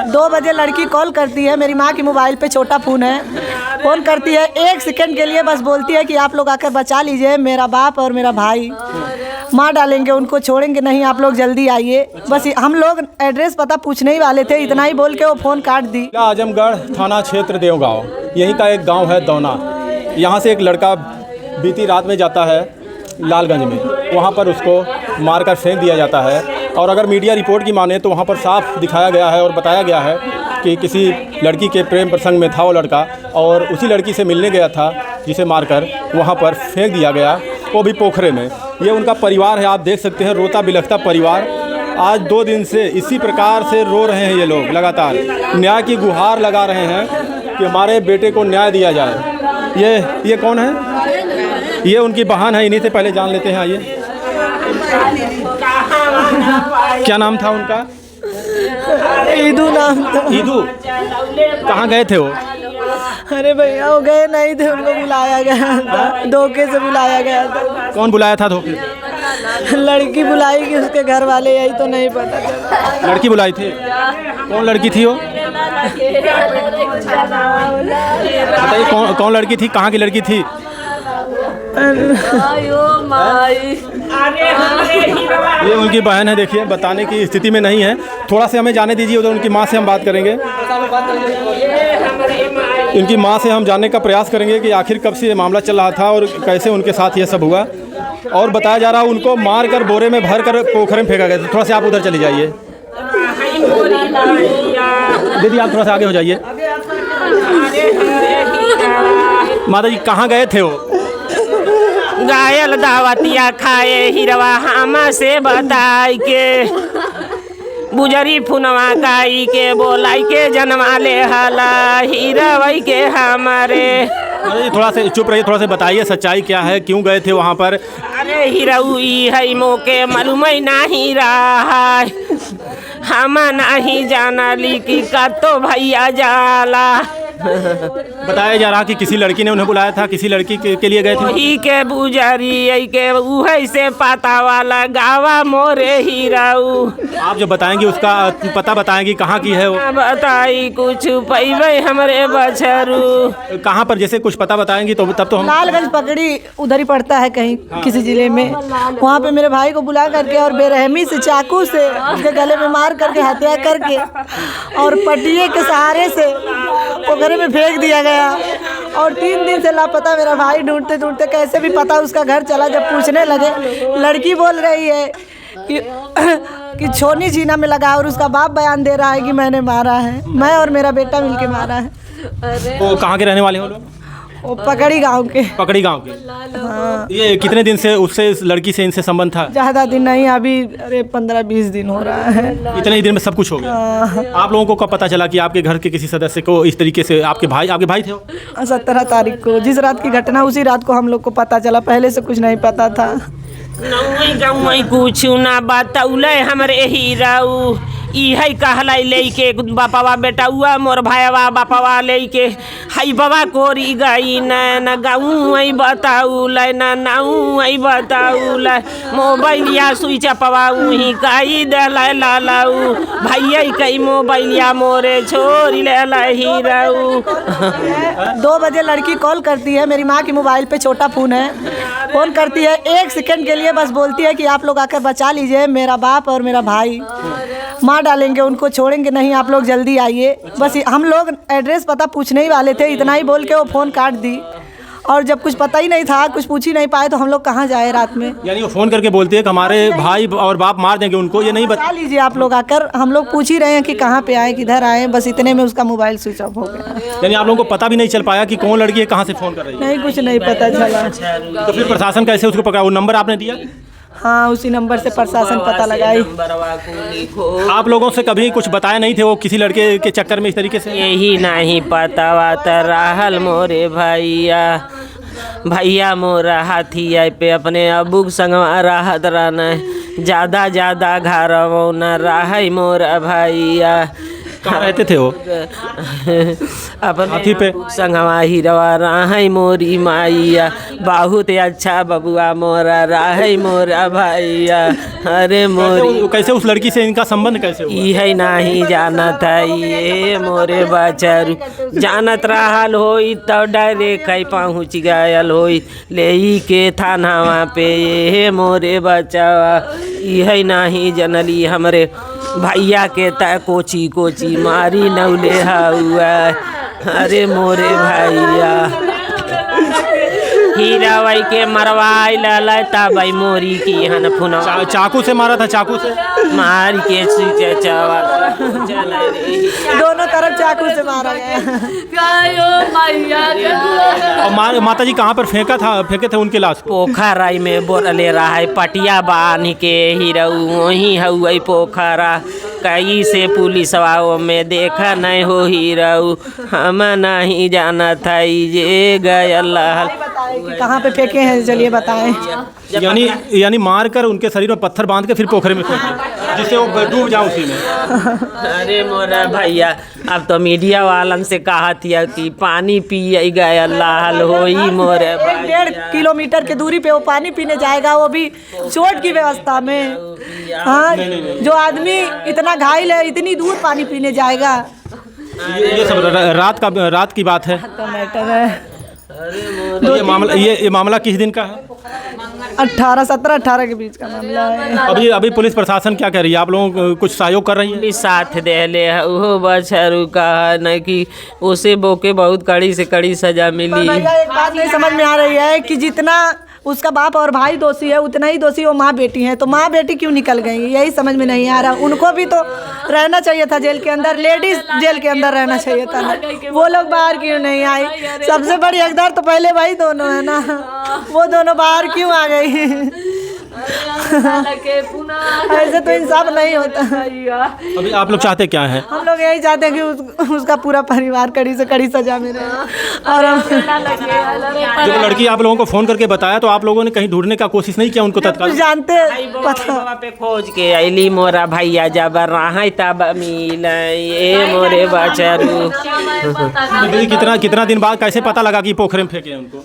2 बजे लड़की कॉल करती है, मेरी माँ की मोबाइल पे छोटा फ़ोन है, फ़ोन करती है 1 सेकंड के लिए, बस बोलती है कि आप लोग आकर बचा लीजिए, मेरा बाप और मेरा भाई मार डालेंगे, उनको छोड़ेंगे नहीं, आप लोग जल्दी आइए। बस हम लोग एड्रेस पता पूछने ही वाले थे, इतना ही बोल के वो फ़ोन काट दी। आजमगढ़ थाना क्षेत्र देवगांव, यहीं का एक गांव है दौना। यहाँ से एक लड़का बीती रात में जाता है लालगंज में, वहाँ पर उसको मारकर फेंक दिया जाता है। और अगर मीडिया रिपोर्ट की माने तो वहाँ पर साफ दिखाया गया है और बताया गया है कि किसी लड़की के प्रेम प्रसंग में था वो लड़का, और उसी लड़की से मिलने गया था जिसे मारकर वहाँ पर फेंक दिया गया, वो भी पोखरे में। ये उनका परिवार है, आप देख सकते हैं, रोता बिलखता परिवार। आज 2 दिन से इसी प्रकार से रो रहे हैं ये लोग, लगातार न्याय की गुहार लगा रहे हैं कि हमारे बेटे को न्याय दिया जाए। ये कौन है? ये उनकी बहन है, इन्हीं से पहले जान लेते हैं। आइए, क्या नाम था उनका? ईदू नाम था। ईदू। कहाँ गए थे वो? अरे भैया वो गए नहीं थे, उनको बुलाया गया था, धोखे से बुलाया गया था। कौन बुलाया था धोखे से? लड़की बुलाई कि उसके घर वाले, यही तो नहीं पता चला। लड़की बुलाई थी? कौन लड़की थी वो? बताइए, कौन लड़की थी, कहाँ की लड़की थी? ये उनकी बहन है, देखिए बताने की स्थिति में नहीं है। थोड़ा से हमें जाने दीजिए, उधर उनकी माँ से हम बात करेंगे। उनकी माँ से हम जानने का प्रयास करेंगे कि आखिर कब से ये मामला चल रहा था और कैसे उनके साथ ये सब हुआ। और बताया जा रहा है उनको मार कर बोरे में भर कर पोखरे में फेंका गया था। थोड़ा से आप उधर चली जाइए। दीदी आप थोड़ा सा आगे हो जाइए। माता जी कहाँ गए थे वो? गायल दावतिया खाए हिरवा हमा से बताई के, बुजरी फुनवा काई के बोलाई के जनवा ले हला हीरवई के हमारे। थोड़ा से चुप रहिए, थोड़ा से बताइए सच्चाई क्या है, क्यों गए थे वहाँ पर? अरे हीरऊ है मोके मालूम नहीं रहा, हम नहीं जाना ली कि तो भैया जाला। बताया जा रहा कि किसी लड़की ने उन्हें बुलाया था, किसी लड़की के लिए गए थे। वही के बुजरी के उहे से पता वाला गावा मोरे हीराऊ। आप जो बताएंगे उसका पता बताएंगी, कहाँ की है वो? बताई कुछ पैबे हमरे बछरू। कहाँ पर, जैसे कुछ पता बताएंगी तो तब तो हम। लालगंज पकड़ी उधर ही पड़ता है कहीं, किसी जिले में। वहाँ पे मेरे भाई को बुला करके और बेरहमी से चाकू से उसके गले में मार करके हत्या करके और पटिये के सहारे से पोखरे में फेंक दिया गया। और 3 दिन से लापता मेरा भाई, ढूंढते ढूंढते कैसे भी पता उसका घर चला। जब पूछने लगे, लड़की बोल रही है कि छोनी जीना में लगा, और उसका बाप बयान दे रहा है कि मैंने मारा है, मैं और मेरा बेटा मिलके मारा है। वो कहाँ के रहने वाले हो लोग? वो पकड़ी गांव के। पकड़ी गांव के। हाँ। ये कितने दिन से उससे, इस लड़की से इनसे संबंध था? ज़्यादा दिन नहीं, अभी अरे 15-20 दिन हो रहा है। इतने ही दिन में सब कुछ हो गया? आप लोगों को कब पता चला कि आपके घर के किसी सदस्य को इस तरीके से, आपके भाई थे वो? 17 तारीख को, जिस रात की घटना उसी रात को हम लोग को पता चला, पहले से कुछ नहीं पता था। कुछ ना बताउले हमरे हीराऊ, इहे कहलाई लेके बापावा बेटाउआ मोर भाईवा बापावा लेके हाई बाबा कोरी गई न गाऊँ आई बताउल न नाऊ आई बताउल, मोबाइलिया स्विच पवा उही काई दला लालाऊ, भैया कई मोबाइलिया मोरे छोरी ले हीराऊ। 2 बजे लड़की कॉल करती है, मेरी माँ की मोबाइल पे छोटा फ़ोन है, फ़ोन करती है 1 सेकंड के लिए, बस बोलती है कि आप लोग आकर बचा लीजिए, मेरा बाप और मेरा भाई मार डालेंगे, उनको छोड़ेंगे नहीं, आप लोग जल्दी आइए। बस हम लोग एड्रेस पता पूछने ही वाले थे, इतना ही बोल के वो फ़ोन काट दी। और जब कुछ पता ही नहीं था, कुछ पूछ ही नहीं पाए, तो हम लोग कहाँ जाए रात में। यानी वो फ़ोन करके बोलती है कि हमारे भाई और बाप मार देंगे उनको, ये नहीं बता लीजिए आप लोग आकर। हम लोग पूछ ही रहे हैं कि कहाँ पे आए, किधर आए, बस इतने में उसका मोबाइल स्विच ऑफ हो गया। यानी आप लोगों को पता भी नहीं चल पाया कि कौन लड़की है, कहाँ से फ़ोन कर रही है? नहीं, कुछ नहीं पता चला। तो फिर प्रशासन कैसे उसको पकड़ा? वो नंबर आपने दिया? हाँ, उसी नंबर से प्रशासन पता लगाई। आप लोगों से कभी कुछ बताया नहीं थे वो किसी लड़के के चक्कर में इस तरीके से? यही नहीं पता वाता रहल मोरे भैया मोरा हाथिया पे अपने अबू संगवा रहत रहना, ज़्यादा घर न रह मोरा भैया। कहाँ रहते थे वो? अपने हाथी पे? संगवा हीरवा राहै मोरी माइया, बहुत अच्छा बबुआ मोरा राहै मोरा भैया। अरे मोरी कैसे उस लड़की से इनका संबंध कैसे हुआ? इहे नाही जानत है ये मोरे बचरू, जानत रहल होई तो डायरेक्ट है पहुँच गयल होई ले के थानावा पे ये मोरे बचावा। इहे नाही जनली हमरे भैया के त कोची कोची मारी नौले हुआ। अरे मोरे भैया हीरावाई के मरवाई लाला तबाई मोरी की हन फुना चाकू से मारा था? चाकू से मार के चवा दोनों तरफ चाकू से मारा गया। और माता जी कहाँ पर फेंके थे उनके लाश को? पोखराई में बोरले रहा है पटिया बांध के हीरऊ वहीं हुई पोखरा। कई से पुलिस वाओ में देखा नहीं हो हीरऊ, हम नहीं जाना था ये गए अल्लाह। कहाँ पे फेंके हैं चलिए बताएं। यानी मार कर उनके शरीर में पत्थर बांध के फिर पोखरे में फेंके जिससे वो डूब जाए उसी में। अरे मोरा भैया अब तो मीडिया वालन से कहा था कि पानी पिए गए अल्लाह होई मोरे। 1.5 किलोमीटर की दूरी पे वो पानी पीने जाएगा, वो भी चोट की व्यवस्था में। हाँ, जो आदमी इतना घायल है इतनी दूर पानी पीने जाएगा। ये सब रात की बात है। तो मैटर है। ये मामला किस दिन का है? 17-18 के बीच का मामला है। अभी पुलिस प्रशासन क्या कह रही है? आप लोगों को कुछ सहयोग कर रही है? साथ दे ले वो बछरू का न कि उसे बोके बहुत कड़ी से कड़ी सजा मिली। एक बात नहीं समझ में आ रही है कि जितना उसका बाप और भाई दोषी है उतना ही दोषी वो माँ बेटी है, तो माँ बेटी क्यों निकल गई यही समझ में नहीं आ रहा। उनको भी तो रहना चाहिए था जेल के अंदर, लेडीज जेल के अंदर रहना चाहिए था, वो लोग बाहर क्यों नहीं आई? सबसे बड़ी हकदार तो पहले भाई दोनों है ना, वो दोनों बाहर क्यों आ गई? ऐसे तो इंसाफ नहीं होता। अभी आप लोग चाहते क्या हैं? हम लोग यही चाहते हैं कि उसका पूरा परिवार कड़ी से कड़ी सजा मिले। और जब लड़की आप लोगों को फोन करके बताया तो आप लोगों ने कहीं ढूंढने का कोशिश नहीं किया उनको तत्काल? जानते पता पे खोज के अली मोरा भैया जब रहा तब मिल ये मोरे बचरू। कितना दिन बाद कैसे पता लगा कि पोखरे में फेंके उनको?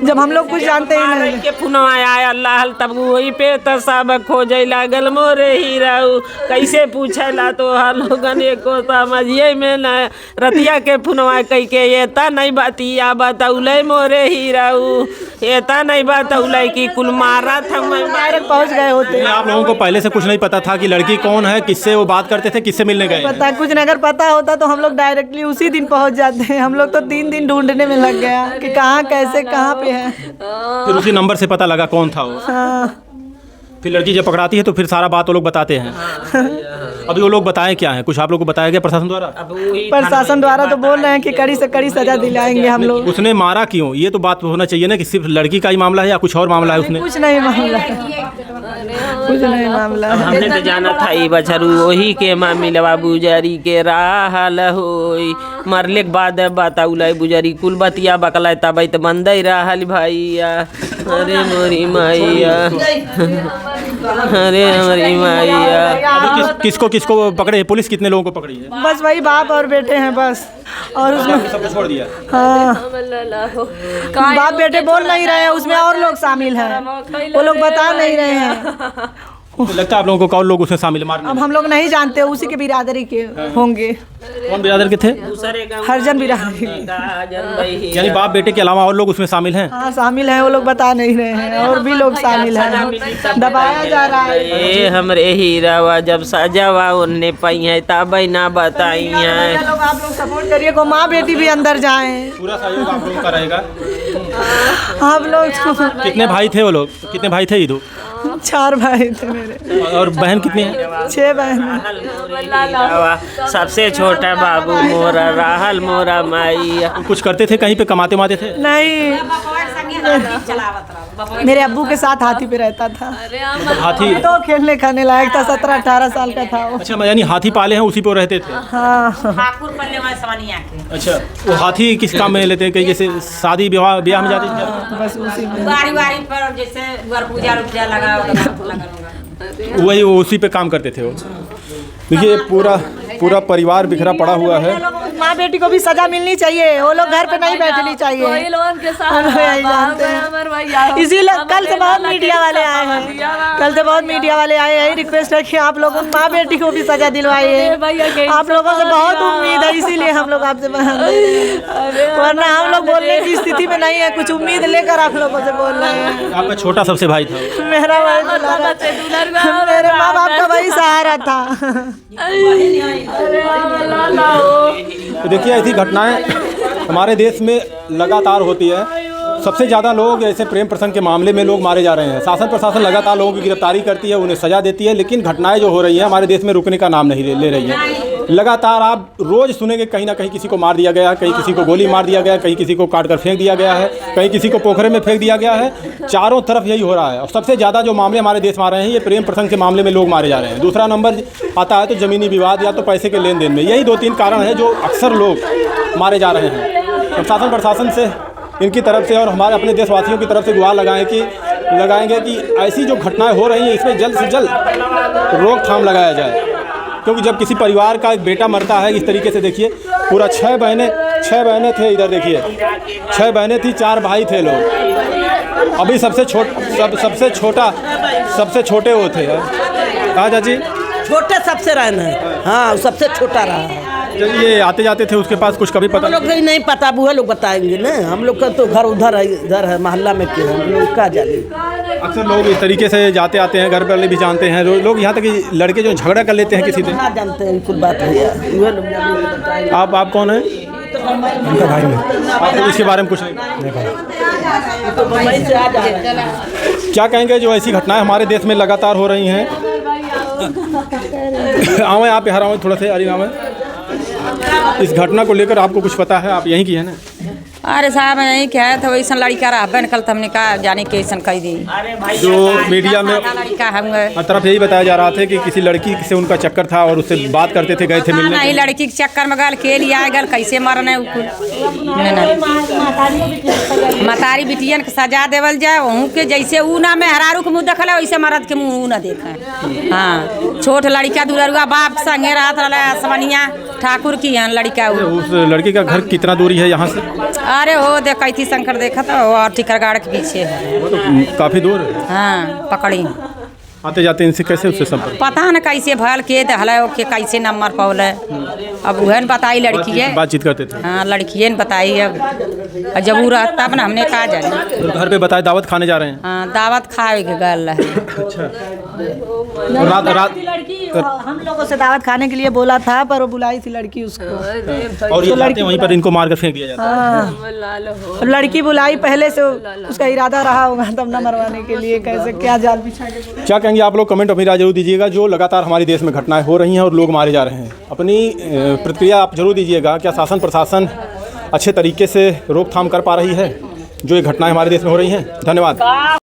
जब हम लोग कुछ जानते ही नहीं। के पुनवा आया अल्लाह तब वही पे तो सब खोजे लागल मोरे हीराऊ। कैसे पूछला तो लोगन को समझिए में न रतिया के पुनवा कह के ये ता नहीं बतिया बताउले मोरे हीराऊ, ये ता नहीं बताउले कि कुल मारा था डायरेक्ट पहुंच गए होते। आप लोगों को पहले से कुछ नहीं पता था कि लड़की कौन है, किससे वो बात करते थे, किससे मिलने गए? पता कुछ नहीं, अगर पता होता तो हम लोग डायरेक्टली उसी दिन पहुंच जाते हैं। हम लोग तो 3 दिन ढूंढने में लग गया कि कहाँ कैसे कहाँ पे है। फिर उसी नंबर से पता लगा कौन था वो। हाँ। फिर लड़की जब पकड़ाती है तो फिर सारा बात वो लोग बताते हैं। अभी वो लोग बताएं क्या है? कुछ आप लोग को बताया गया प्रशासन द्वारा? प्रशासन द्वारा तो बोल रहे हैं कि कड़ी से कड़ी सजा दिलाएंगे हम लोग। उसने मारा क्यों ये तो बात होना चाहिए ना कि सिर्फ लड़की का ही मामला है या कुछ और मामला है उसने? कुछ नहीं मामला, कुछ नहीं मामला। हमने तो जाना था ये बछरू वही के माँ मिलवा बुजरी के राहल होई मरले के बाद बताउल बुजरी कुल बतिया बकला तब तो बंद रहल भैया। अरे मोरी मैया, अरे हमारी मैया। किसको किसको पकड़े है? पुलिस कितने लोगों को पकड़ी है? बस वही बाप और बेटे हैं बस, और उसमें सबको छोड़ दिया। हाँ, बाप बेटे बोल नहीं रहे हैं, उसमें और लोग शामिल हैं, वो लोग बता नहीं रहे हैं। तो लगता है आप लोगों को और लोग उसमें शामिल मारने? अब हम लोग नहीं जानते, उसी के बिरादरी के होंगे। कौन बिरादर के थे? हरजन बिरादरी। यानी बाप बेटे के अलावा और लोग उसमें शामिल हैं? हाँ शामिल हैं, वो लोग बता नहीं रहे हैं, और भी लोग शामिल हैं, दबाया जा रहा है। ये हमरे हीरावा जब सजावा उनने पाई है तब ना बताई है। आप लोग सपोर्ट करिए को माँ बेटी भी अंदर जाएं। पूरा सहयोग आप लोगों का रहेगा। आप लोग कितने भाई थे वो लोग? कितने भाई थे? इधर 4 भाई थे मेरे। और बहन कितनी है? 6 बहन। सबसे छोटा बाबू मोरा राहल मोरा माई। कुछ करते थे कहीं पे, कमाते माते थे? नहीं, मेरे अब्बू के साथ हाथी पे रहता था। मतलब हाथी तो खेलने खाने लायक था, 17-18 साल का था वो। अच्छा, यानी हाथी पाले हैं उसी पे रहते थे? हाँ। अच्छा, वो हाथी किस काम में लेते हैं? कहीं जैसे शादी ब्याह में जाते थे? बस उसी में वारी पर जैसे पूजा लगा वही वो उसी पे काम करते थे वो। देखिए पूरा पूरा परिवार बिखरा पड़ा हुआ है। माँ बेटी को भी सजा मिलनी चाहिए, वो लोग घर पे नहीं बैठनी चाहिए। वही लोगन के साथ हम लोग यही जानते हैं। इसीलिए कल से बहुत मीडिया वाले आए हैं, कल से बहुत मीडिया वाले आए हैं। रिक्वेस्ट है कि आप लोग माँ बेटी को भी सजा दिलवाइए। आप लोगों से बहुत उम्मीद है, इसीलिए हम लोग आपसे वरना हम लोग बोलने की स्थिति में नहीं है। कुछ उम्मीद लेकर आप लोगों से बोल रहे हैं। आपका छोटा सबसे भाई था? मेरा भाई मेरे माँ बाप का वही सहारा था। तो देखिए ऐसी घटनाएं हमारे देश में लगातार होती है। सबसे ज़्यादा लोग ऐसे प्रेम प्रसंग के मामले में लोग मारे जा रहे हैं। शासन प्रशासन लगातार लोगों की गिरफ्तारी करती है, उन्हें सज़ा देती है, लेकिन घटनाएं जो हो रही हैं हमारे देश में रुकने का नाम नहीं ले रही हैं। लगातार आप रोज़ सुनेंगे कहीं ना कहीं किसी को मार दिया गया है, कहीं किसी को गोली मार दिया गया है, कहीं किसी को काट कर फेंक दिया गया है, कहीं किसी को पोखरे में फेंक दिया गया है। चारों तरफ यही हो रहा है। और सबसे ज़्यादा जो मामले हमारे देश में आ रहे हैं ये प्रेम प्रसंग के मामले में लोग मारे जा रहे हैं। दूसरा नंबर आता है तो ज़मीनी विवाद या तो पैसे के लेन देन में। यही 2-3 कारण हैं जो अक्सर लोग मारे जा रहे हैं। हम शासन प्रशासन से इनकी तरफ से और हमारे अपने देशवासियों की तरफ से गुहार लगाएंगे कि ऐसी जो घटनाएं हो रही हैं इसमें जल्द से जल्द रोकथाम लगाया जाए। क्योंकि जब किसी परिवार का एक बेटा मरता है इस तरीके से, देखिए पूरा 6 बहनें थे, इधर देखिए 6 बहनें थी, 4 भाई थे लोग। अभी सबसे छोटे वो थे। कहा चाची? छोटे सबसे रहना है। हाँ, सबसे छोटा रहा है। ये आते जाते थे उसके पास, कुछ कभी पता हम लोग को नहीं पता, बुआ लोग बताएंगे ना। हम लोग का तो घर उधर है, इधर है मोहल्ला में क्यों, हम लोग का जाने। अक्सर लोग इस तरीके से जाते आते हैं, घर वाले भी जानते हैं लोग, यहाँ तक कि लड़के जो झगड़ा कर लेते हैं किसी से। जानते हैं कुछ बात है। आप कौन है? उनका भाई में। आपको इसके बारे में कुछ नहीं क्या कहेंगे जो ऐसी घटनाएं हमारे देश में लगातार हो रही हैं? आवे आप यहाँ आवे थोड़ा सा, अरे आवे। इस घटना को लेकर आपको कुछ पता है? आप यहीं की है ना? अरे साहब यही क्या है, तो वैसा लड़का रहा बहन कल हमने कहा जाने के ऐसा कह दी जो मीडिया में लड़का होंगे हर तरफ यही बताया जा रहा था कि किसी लड़की से उनका चक्कर था और उससे बात करते थे, गए थे मिलने। नहीं, लड़की के चक्कर में गल के लिए गल कैसे मरने मतारी बिटियन के सजा देवल जाए। वहूँ के जैसे ऊ ना मेहरारू के मुँह देखल वैसे मर्द के मुँह न देखे। हाँ, छोट लड़का दुलरुआ बाप संगे रहत रहा असमनिया ठाकुर की है लड़का। उस लड़की का घर कितना दूरी है यहाँ से? अरे हो देखी शंकर देखा था और टिकरगाड़ के पीछे है। वो तो काफ़ी दूर है। हाँ, पकड़ी आते जाते इनसे कैसे उससे संपर्क? पता न कैसे भल के दहला के कैसे नंबर पौले। अब वह बताई लड़की है, बातचीत करते थे। हाँ, लड़की ने बताई। अब जब वो रहा तब ना हमने कहा जाए। तो घर पे बताए दावत खाने जा रहे हैं? हाँ, दावत खाए के गल है। अच्छा। रात लड़की हम लोगों से दावत खाने के लिए बोला था, पर वो बुलाई थी लड़की उसको, और ये लड़के वहीं पर इनको मार कर फेंक दिया जाता है। हाँ, लड़की बुलाई पहले से, उसका इरादा रहा होगा तब ना मरवाने के लिए। कैसे क्या जाल बिछा के। क्या कहेंगे आप लोग? कमेंट में जरूर दीजिएगा। जो लगातार हमारे देश में घटनाएं हो रही हैं और लोग मारे जा रहे हैं, अपनी प्रतिक्रिया आप जरूर दीजिएगा। क्या शासन प्रशासन अच्छे तरीके से रोकथाम कर पा रही है जो ये घटनाएं हमारे देश में हो रही हैं? धन्यवाद।